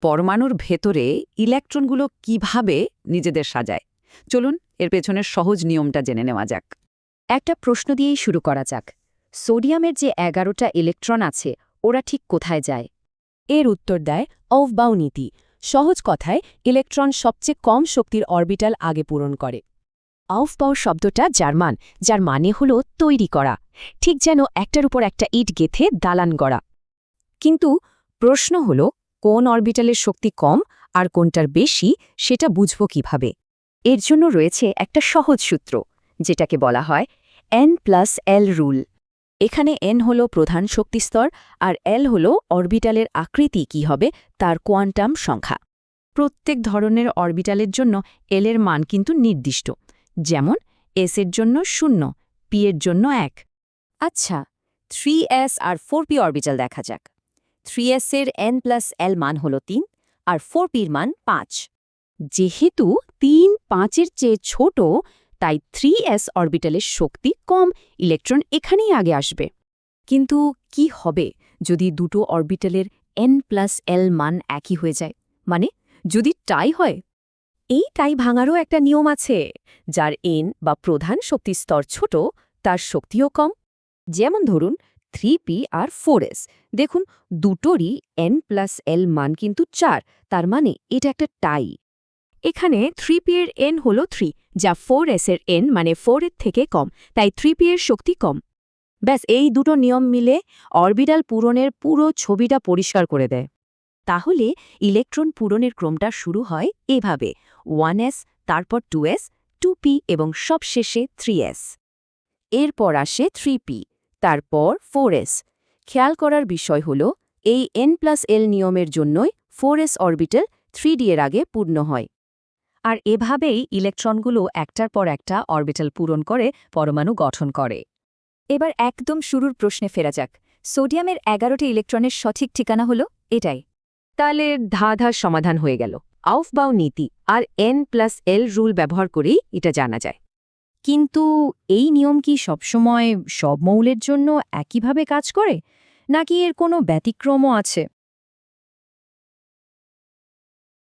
পরমাণুর ভেতরে ইলেকট্রনগুলো কিভাবে নিজেদের সাজায়। চলুন এর পেছনের সহজ নিয়মটা জেনে নেওয়া যাক। একটা প্রশ্ন দিয়েই শুরু করা যাক। সোডিয়ামের যে 11টা ইলেকট্রন আছে ওরা ঠিক কোথায় যায়? এর উত্তর দেয় অফবাউ নীতি। সহজ কথায় ইলেকট্রন সবচেয়ে কম শক্তির অরবিটাল আগে পূরণ করে। অফবাউ শব্দটা জার্মান, যার মানে হল তৈরি করা, ঠিক যেন একটার উপর একটা ইট গেথে দালান গড়া। কিন্তু প্রশ্ন হল, কোন অরবিটালের শক্তি কম আর কোনটার বেশি সেটা বুঝব কিভাবে? এর জন্য রয়েছে একটা সহজ সূত্র, যেটাকে বলা হয় n+l রুল। এখানে n হল প্রধান শক্তিস্তর আর l হল অরবিটালের আকৃতি কি হবে তার কোয়ান্টাম সংখ্যা। প্রত্যেক ধরনের অরবিটালের জন্য l এর মান কিন্তু নির্দিষ্ট, যেমন s এর জন্য 0, p এর জন্য 1। আচ্ছা, 3s আর 4p অরবিটাল দেখা যাক। 3s এর n+l মান হল 3 আর 4pর মান 5। যেহেতু 3 5-এর চেয়ে ছোট, তাই 3s অরবিটালের শক্তি কম, ইলেকট্রন এখানেই আগে আসবে। কিন্তু কি হবে যদি দুটো অরবিটালের n+l মান একই হয়ে যায়, মানে যদি টাই হয়? এই টাই ভাঙারও একটা নিয়ম আছে। যার n বা প্রধান শক্তিস্তর ছোট, তার শক্তিও কম। যেমন ধরুন 3p আর 4s, দেখুন দুটোরই n+l মান কিন্তু 4, তার মানে এটা একটা টাই। এখানে 3p এর n হল 3, যা 4s এর n মানে 4 এর থেকে কম, তাই 3p এর শক্তি কম। ব্যাস, এই দুটো নিয়ম মিলে অরবিটাল পূরণের পুরো ছবিটা পরিষ্কার করে দেয়। তাহলে ইলেকট্রন পূরণের ক্রমটা শুরু হয় এভাবে: 1s, তারপর 2s, 2p এবং সবশেষে 3s। এরপর আসে 3p, তারপর 4s। খেয়াল করার বিষয় হল, এই n+l নিয়মের জন্যই 4s অরবিটাল 3d এর আগে পূর্ণ হয়। আর এভাবেই ইলেকট্রনগুলো একটার পর একটা অরবিটাল পূরণ করে পরমাণু গঠন করে। এবার একদম শুরুর প্রশ্নে ফেরা যাক। সোডিয়ামের 11টি ইলেকট্রনের সঠিক ঠিকানা হলো এটাই। তাহলে ধাঁধার সমাধান হয়ে গেল। অফবাউ নীতি আর n+l রুল ব্যবহার করেই এটা জানা যায়। কিন্তু এই নিয়ম কি সবসময় সব মৌলের জন্য একইভাবে কাজ করে, নাকি এর কোনো ব্যতিক্রমও আছে?